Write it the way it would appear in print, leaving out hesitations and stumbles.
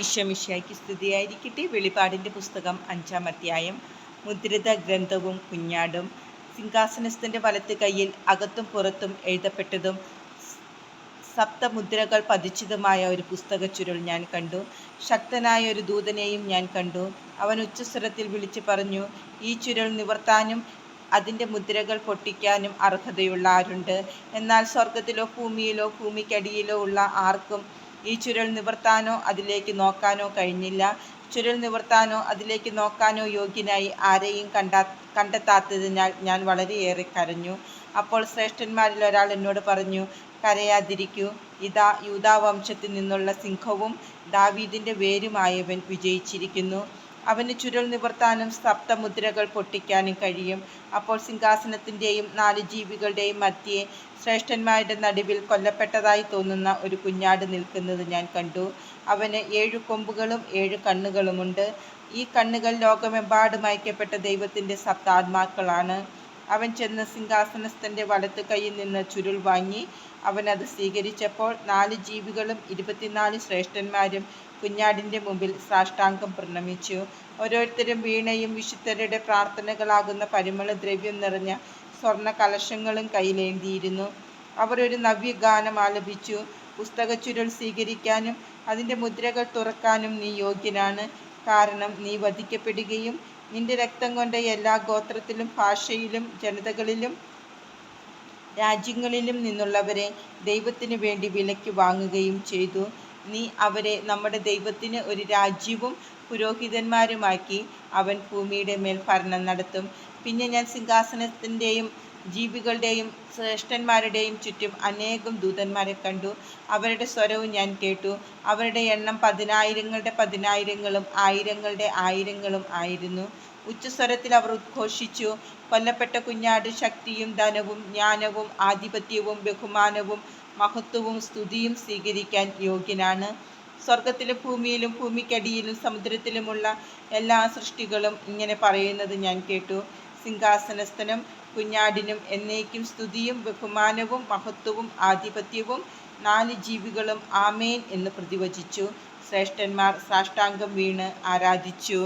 ഈശോമിശിഹായ്ക്ക് സ്തുതിയായിരിക്കട്ടെ. വെളിപാടിൻ്റെ പുസ്തകം 5-ാം അധ്യായം. മുദ്രിത ഗ്രന്ഥവും കുഞ്ഞാടും. സിംഹാസനസ്ഥൻ്റെ വലത്ത് കൈയിൽ അകത്തും പുറത്തും എഴുതപ്പെട്ടതും സപ്തമുദ്രകൾ പതിച്ചതുമായ ഒരു പുസ്തക ചുരുൾ ഞാൻ കണ്ടു. ശക്തനായ ഒരു ദൂതനെയും ഞാൻ കണ്ടു. അവൻ ഉച്ചസ്വരത്തിൽ വിളിച്ചു പറഞ്ഞു, ഈ ചുരുൾ നിവർത്താനും അതിൻ്റെ മുദ്രകൾ പൊട്ടിക്കാനും അർഹതയുള്ള ആരുണ്ട്? എന്നാൽ സ്വർഗത്തിലോ ഭൂമിയിലോ ഭൂമിക്കടിയിലോ ഉള്ള ആർക്കും ഈ ചുരുൾ നിവർത്താനോ അതിലേക്ക് നോക്കാനോ കഴിഞ്ഞില്ല. ചുരുൾ നിവർത്താനോ അതിലേക്ക് നോക്കാനോ യോഗ്യനായി ആരെയും കണ്ടെത്താത്തതിനാൽ ഞാൻ വളരെയേറെ കരഞ്ഞു. അപ്പോൾ ശ്രേഷ്ഠന്മാരിൽ ഒരാൾ എന്നോട് പറഞ്ഞു, കരയാതിരിക്കൂ. ഇതാ, യൂദാവംശത്തിൽ നിന്നുള്ള സിംഹവും ദാവീദിൻ്റെ വേരുമായവൻ വിജയിച്ചിരിക്കുന്നു. അവന് ചുരുൾ നിവർത്താനും സപ്തമുദ്രകൾ പൊട്ടിക്കാനും കഴിയും. അപ്പോൾ സിംഹാസനത്തിൻ്റെയും 4 ജീവികളുടെയും മധ്യേ ശ്രേഷ്ഠന്മാരുടെ നടുവിൽ കൊല്ലപ്പെട്ടതായി തോന്നുന്ന ഒരു കുഞ്ഞാട് നിൽക്കുന്നത് ഞാൻ കണ്ടു. അവന് 7 കൊമ്പുകളും 7 കണ്ണുകളുമുണ്ട്. ഈ കണ്ണുകൾ ലോകമെമ്പാടും അയക്കപ്പെട്ട ദൈവത്തിൻ്റെ സപ്താത്മാക്കളാണ്. അവൻ ചെന്ന് സിംഹാസനസ്ഥൻ്റെ വലത്ത് കൈയിൽ നിന്ന് ചുരുൾ വാങ്ങി. അവൻ അത് സ്വീകരിച്ചപ്പോൾ 4 ജീവികളും 24 ശ്രേഷ്ഠന്മാരും കുഞ്ഞാടിൻ്റെ മുമ്പിൽ സാഷ്ടാംഗം പ്രണമിച്ചു. ഓരോരുത്തരും വീണയും വിശുദ്ധരുടെ പ്രാർത്ഥനകളാകുന്ന പരിമളദ്രവ്യം നിറഞ്ഞ സ്വർണ്ണ കലശങ്ങളും കയ്യിലേന്തിയിരുന്നു. അവർ ഒരു നവ്യഗാനം ആലപിച്ചു. പുസ്തകച്ചുരുൾ സ്വീകരിക്കാനും അതിൻ്റെ മുദ്രകൾ തുറക്കാനും നീ യോഗ്യനാണ്. കാരണം നീ വധിക്കപ്പെടുകയും നിന്റെ രക്തം കൊണ്ട് എല്ലാ ഗോത്രത്തിലും ഭാഷയിലും ജനതകളിലും രാജ്യങ്ങളിലും നിന്നുള്ളവരെ ദൈവത്തിന് വേണ്ടി വിലയ്ക്ക് വാങ്ങുകയും ചെയ്തു. നീ അവരെ നമ്മുടെ ദൈവത്തിന് ഒരു രാജ്യവും പുരോഹിതന്മാരുമാക്കി. അവൻ ഭൂമിയുടെ മേൽ ഭരണം നടത്തും. പിന്നെ ഞാൻ സിംഹാസനത്തിൻ്റെയും ജീവികളുടെയും ശ്രേഷ്ഠന്മാരുടെയും ചുറ്റും അനേകം ദൂതന്മാരെ കണ്ടു. അവരുടെ സ്വരവും ഞാൻ കേട്ടു. അവരുടെ എണ്ണം 10,000-ങ്ങളുടെ 10,000-ങ്ങളും 1000-ങ്ങളുടെ 1000-ങ്ങളും ആയിരുന്നു. ഉച്ചസ്വരത്തിൽ അവർ ഉദ്ഘോഷിച്ചു, കൊല്ലപ്പെട്ട കുഞ്ഞാട് ശക്തിയും ധനവും ജ്ഞാനവും ആധിപത്യവും ബഹുമാനവും മഹത്വവും സ്തുതിയും സ്വീകരിക്കാൻ യോഗ്യനാണ്. സ്വർഗത്തിലും ഭൂമിയിലും ഭൂമിക്കടിയിലും സമുദ്രത്തിലുമുള്ള എല്ലാ സൃഷ്ടികളും ഇങ്ങനെ പറയുന്നത് ഞാൻ കേട്ടു, സിംഹാസനസ്ഥനും കുഞ്ഞാടിനും എന്നേക്കും സ്തുതിയും ബഹുമാനവും മഹത്വവും ആധിപത്യവും. 4 ജീവികളും ആമേൻ എന്ന് പ്രതിവചിച്ചു. ശ്രേഷ്ഠന്മാർ സാഷ്ടാംഗം വീണ് ആരാധിച്ചു.